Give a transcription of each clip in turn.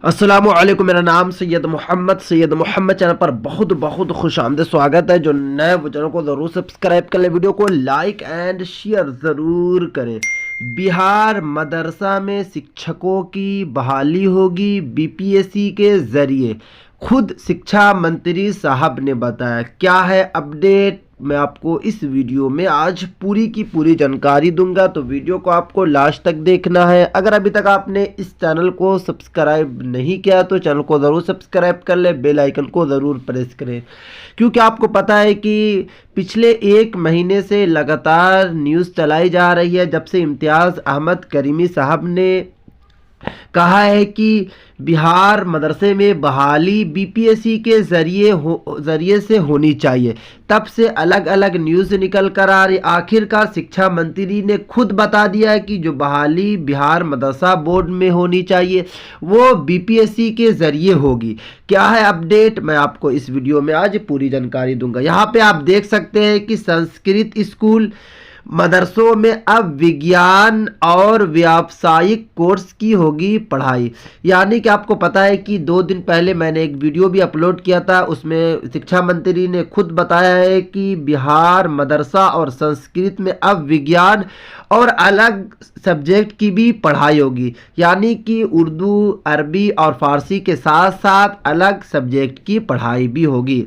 अस्सलामुअलैकुम, मेरा नाम सैयद मोहम्मद चैनल पर बहुत बहुत खुश आमदीद स्वागत है। जो नए वो चैनल को ज़रूर सब्सक्राइब कर ले, वीडियो को लाइक एंड शेयर ज़रूर करें। बिहार मदरसा में शिक्षकों की बहाली होगी बीपीएससी के ज़रिए, खुद शिक्षा मंत्री साहब ने बताया। क्या है अपडेट, मैं आपको इस वीडियो में आज पूरी की पूरी जानकारी दूंगा, तो वीडियो को आपको लास्ट तक देखना है। अगर अभी तक आपने इस चैनल को सब्सक्राइब नहीं किया तो चैनल को ज़रूर सब्सक्राइब कर ले, बेल आइकन को ज़रूर प्रेस करें, क्योंकि आपको पता है कि पिछले एक महीने से लगातार न्यूज़ चलाई जा रही है जब से इम्तियाज़ अहमद करीमी साहब ने कहा है कि बिहार मदरसे में बहाली बीपीएससी के जरिए से होनी चाहिए। तब से अलग अलग न्यूज़ निकल कर आ रही। आखिरकार शिक्षा मंत्री ने खुद बता दिया है कि जो बहाली बिहार मदरसा बोर्ड में होनी चाहिए वो बीपीएससी के जरिए होगी। क्या है अपडेट, मैं आपको इस वीडियो में आज पूरी जानकारी दूंगा। यहाँ पे आप देख सकते हैं कि संस्कृत स्कूल मदरसों में अब विज्ञान और व्यावसायिक कोर्स की होगी पढ़ाई। यानी कि आपको पता है कि 2 दिन पहले मैंने एक वीडियो भी अपलोड किया था, उसमें शिक्षा मंत्री ने खुद बताया है कि बिहार मदरसा और संस्कृत में अब विज्ञान और अलग सब्जेक्ट की भी पढ़ाई होगी। यानी कि उर्दू, अरबी और फारसी के साथ साथ अलग सब्जेक्ट की पढ़ाई भी होगी।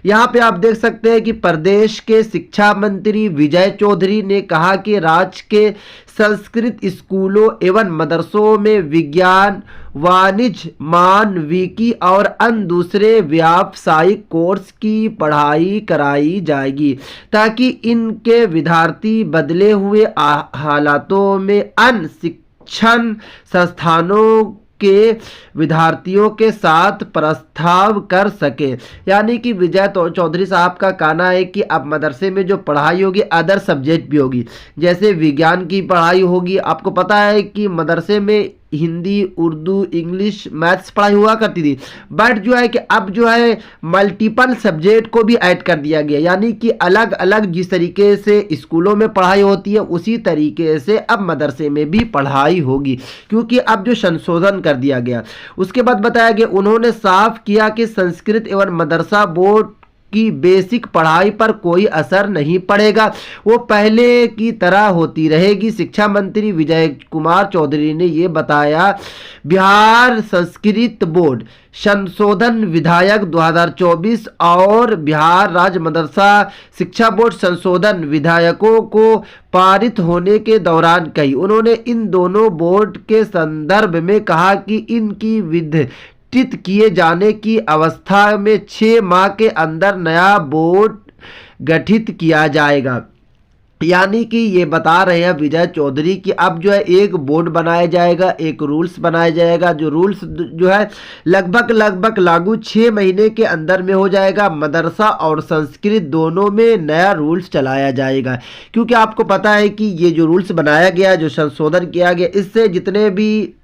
यहाँ पे आप देख सकते हैं कि प्रदेश के शिक्षा मंत्री विजय चौधरी ने कहा कि राज्य के संस्कृत स्कूलों एवं मदरसों में विज्ञान, वाणिज्य, मानविकी और अन्य दूसरे व्यावसायिक कोर्स की पढ़ाई कराई जाएगी, ताकि इनके विद्यार्थी बदले हुए हालातों में अन्य शिक्षण संस्थानों के विद्यार्थियों के साथ प्रस्ताव कर सके। यानी कि विजय चौधरी साहब का कहना है कि अब मदरसे में जो पढ़ाई होगी अदर सब्जेक्ट भी होगी, जैसे विज्ञान की पढ़ाई होगी। आपको पता है कि मदरसे में हिंदी, उर्दू, इंग्लिश, मैथ्स पढ़ाई हुआ करती थी, बट जो है कि अब जो है मल्टीपल सब्जेक्ट को भी ऐड कर दिया गया। यानी कि अलग अलग जिस तरीके से स्कूलों में पढ़ाई होती है उसी तरीके से अब मदरसे में भी पढ़ाई होगी, क्योंकि अब जो संशोधन कर दिया गया। उसके बाद बताया गया, उन्होंने साफ किया कि संस्कृत एवं मदरसा बोर्ड की बेसिक पढ़ाई पर कोई असर नहीं पड़ेगा, वो पहले की तरह होती रहेगी। शिक्षा मंत्री विजय कुमार चौधरी ने ये बताया। बिहार संस्कृत बोर्ड संशोधन विधेयक 2024 और बिहार राज्य मदरसा शिक्षा बोर्ड संशोधन विधेयकों को पारित होने के दौरान कही। उन्होंने इन दोनों बोर्ड के संदर्भ में कहा कि इनकी किए जाने की अवस्था में 6 माह के अंदर नया बोर्ड गठित किया जाएगा। यानी कि ये बता रहे हैं विजय चौधरी कि अब जो है एक बोर्ड बनाया जाएगा, एक रूल्स बनाया जाएगा। जो रूल्स जो है लगभग लागू 6 महीने के अंदर में हो जाएगा। मदरसा और संस्कृत दोनों में नया रूल्स चलाया जाएगा, क्योंकि आपको पता है कि ये जो रूल्स बनाया गया, जो संशोधन किया गया, इससे जितने भी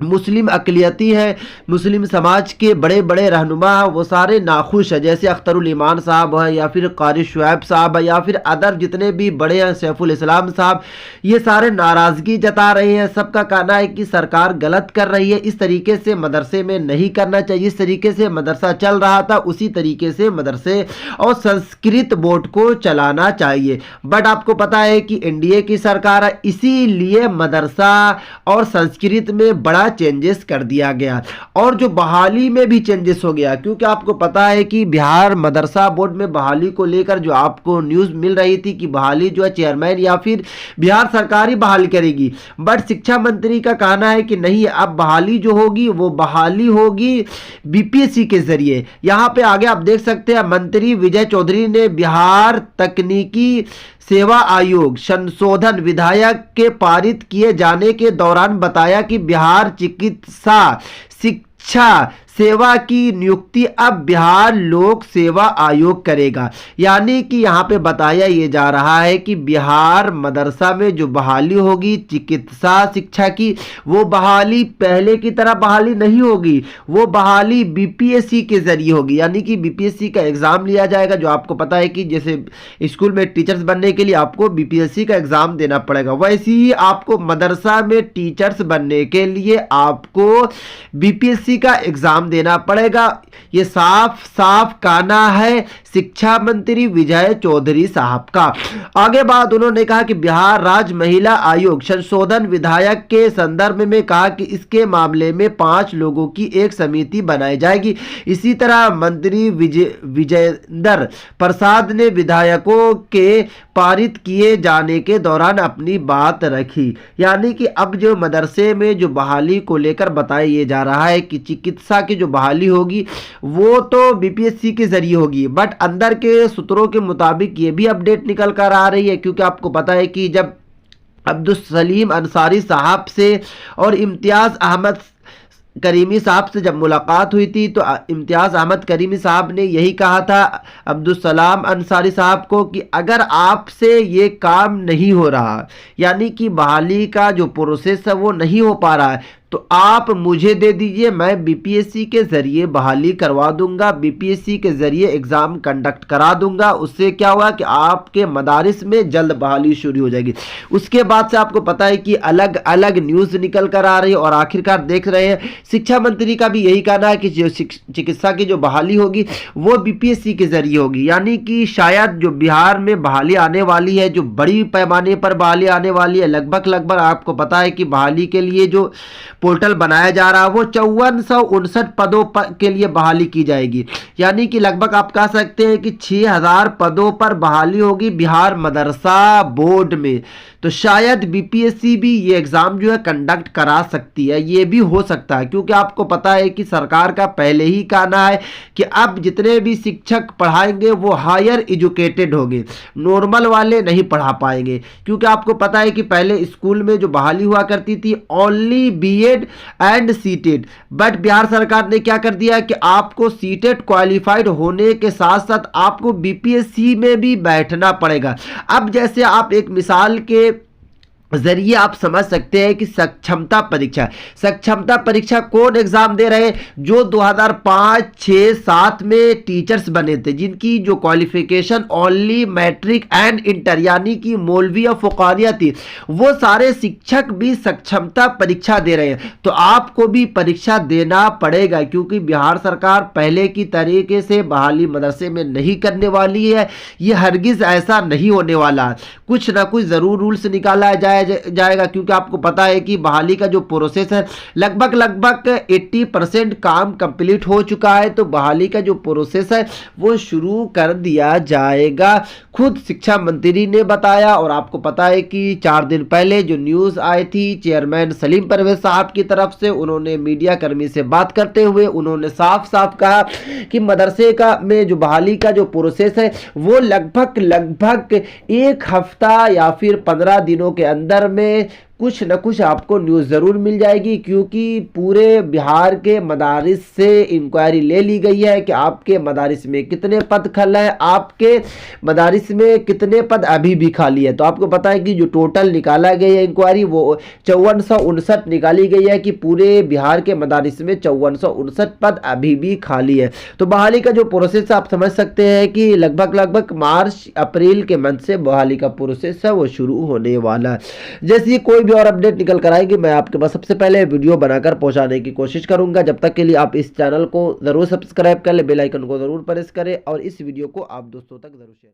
मुस्लिम अक़लियती है, मुस्लिम समाज के बड़े बड़े रहनुमा हैं, वो सारे नाखुश हैं। जैसे अख्तरुल ईमान साहब हैं, या फिर कारी शुएब साहब है, या फिर अदर जितने भी बड़े हैं, सैफुल इस्लाम साहब, ये सारे नाराज़गी जता रहे हैं। सबका कहना है कि सरकार गलत कर रही है, इस तरीके से मदरसे में नहीं करना चाहिए। इस तरीके से मदरसा चल रहा था उसी तरीके से मदरसे और संस्कृत बोर्ड को चलाना चाहिए। बट आपको पता है कि एनडीए की सरकार है, इसीलिए मदरसा और संस्कृत में बड़ा चेंजेस कर दिया गया और जो बहाली में भी चेंजेस हो गया। क्योंकि आपको पता है कि बिहार मदरसा बोर्ड में बहाली को लेकर जो आपको न्यूज़ मिल रही थी कि बहाली जो है चेयरमैन या फिर बिहार सरकार ही बहाल करेगी, बट शिक्षा मंत्री का कहना है कि नहीं, अब बहाली जो होगी वो बहाली होगी बीपीएससी के जरिए। यहां पे आगे आप देख सकते हैं, मंत्री विजय चौधरी ने बिहार तकनीकी सेवा आयोग संशोधन विधेयक के पारित किए जाने के दौरान बताया कि बिहार चिकित्सा शिक्षा सेवा की नियुक्ति अब बिहार लोक सेवा आयोग करेगा। यानी कि यहाँ पे बताया ये जा रहा है कि बिहार मदरसा में जो बहाली होगी चिकित्सा शिक्षा की, वो बहाली पहले की तरह बहाली नहीं होगी, वो बहाली बीपीएससी के जरिए होगी। यानी कि बीपीएससी का एग्जाम लिया जाएगा। जो आपको पता है कि जैसे स्कूल में टीचर्स बनने के लिए आपको बीपीएससी का एग्जाम देना पड़ेगा, वैसे ही आपको मदरसा में टीचर्स बनने के लिए आपको बीपीएससी का एग्जाम देना पड़ेगा। ये साफ साफ कहना है शिक्षा मंत्री विजय चौधरी साहब का। आगे बात उन्होंने कहा कि बिहार राज्य महिला आयोग संशोधन विधायक के संदर्भ में कहा कि इसके मामले में 5 लोगों की एक समिति बनाई जाएगी। इसी तरह मंत्री विजेंद्र प्रसाद ने विधायकों के पारित किए जाने के दौरान अपनी बात रखी। यानी कि अब जो मदरसे में जो बहाली को लेकर बताया ये जा रहा है कि चिकित्सा की जो बहाली होगी वो तो बीपीएससी के जरिए होगी, बट अंदर के सूत्रों के मुताबिक ये भी अपडेट निकल कर आ रही है, क्योंकि आपको पता है कि जब अब्दुल सलीम अंसारी साहब से और इम्तियाज अहमद करीमी साहब से जब मुलाकात हुई थी तो इम्तियाज अहमद करीमी साहब ने यही कहा था अब्दुल सलाम अंसारी साहब को कि अगर आपसे ये काम नहीं हो रहा, यानी कि बहाली का जो प्रोसेस है वो नहीं हो पा रहा है, तो आप मुझे दे दीजिए, मैं बीपीएससी के जरिए बहाली करवा दूंगा, बीपीएससी के जरिए एग्जाम कंडक्ट करा दूंगा। उससे क्या होगा कि आपके मदारिस में जल्द बहाली शुरू हो जाएगी। उसके बाद से आपको पता है कि अलग अलग न्यूज निकल कर आ रही है और आखिरकार देख रहे हैं शिक्षा मंत्री का भी यही कहना है कि जो चिकित्सा की जो बहाली होगी वो बीपीएससी के जरिए होगी। यानी कि शायद जो बिहार में बहाली आने वाली है, जो बड़ी पैमाने पर बहाली आने वाली है, लगभग आपको पता है कि बहाली के लिए जो पोर्टल बनाया जा रहा है वो 5459 पदों के लिए बहाली की जाएगी। यानी कि लगभग आप कह सकते हैं कि 6000 पदों पर बहाली होगी बिहार मदरसा बोर्ड में। तो शायद बीपीएससी भी ये एग्जाम जो है कंडक्ट करा सकती है, ये भी हो सकता है, क्योंकि आपको पता है कि सरकार का पहले ही कहना है कि अब जितने भी शिक्षक पढ़ाएंगे वो हायर एजुकेटेड होंगे, नॉर्मल वाले नहीं पढ़ा पाएंगे। क्योंकि आपको पता है कि पहले स्कूल में जो बहाली हुआ करती थी only B.Ed and CTET, but Bihar सरकार ने क्या कर दिया कि आपको सीटेड क्वालिफाइड होने के साथ साथ आपको बीपीएससी में भी बैठना पड़ेगा। अब जैसे आप एक मिसाल के जरिए आप समझ सकते हैं कि सक्षमता परीक्षा कौन एग्जाम दे रहे हैं? जो 2005, 6, 7 में टीचर्स बने थे, जिनकी जो qualification only matric and inter यानी कि मौलवी और फुकारिया थी, वो सारे शिक्षक भी सक्षमता परीक्षा दे रहे हैं। तो आपको भी परीक्षा देना पड़ेगा, क्योंकि बिहार सरकार पहले की तरीके से बहाली मदरसे में नहीं करने वाली है। ये हरगिज ऐसा नहीं होने वाला, कुछ ना कुछ जरूर रूल्स निकाला जाएगा। क्योंकि आपको पता है कि बहाली का जो प्रोसेस है लगभग 80% काम कंप्लीट हो चुका है। तो बहाली का जो प्रोसेस है वो शुरू कर दिया जाएगा, खुद शिक्षा मंत्री ने बताया। और आपको पता है कि 4 दिन पहले जो न्यूज आई थी चेयरमैन सलीम परवेज साहब की तरफ से, उन्होंने मीडिया कर्मी से बात करते हुए उन्होंने साफ साफ कहा कि मदरसे का में जो बहाली का जो प्रोसेस है वो लगभग 1 हफ्ता या फिर 15 दिनों के अंदर में कुछ न कुछ आपको न्यूज़ ज़रूर मिल जाएगी। क्योंकि पूरे बिहार के मदारिस से इंक्वायरी ले ली गई है कि आपके मदारिस में कितने पद खाली है, आपके मदारिस में कितने पद अभी भी खाली है। तो आपको पता है कि जो टोटल निकाला गया है इंक्वायरी वो 5459 निकाली गई है कि पूरे बिहार के मदारिस में 5459 पद अभी भी खाली है। तो बहाली का जो प्रोसेस आप समझ सकते हैं कि लगभग मार्च अप्रैल के मंथ से बहाली का प्रोसेस है वो शुरू होने वाला है। जैसे कोई भी और अपडेट निकल कर आएगी मैं आपके पास सबसे पहले वीडियो बनाकर पहुंचाने की कोशिश करूंगा। जब तक के लिए आप इस चैनल को जरूर सब्सक्राइब कर ले, बेल आइकन को जरूर प्रेस करें और इस वीडियो को आप दोस्तों तक जरूर शेयर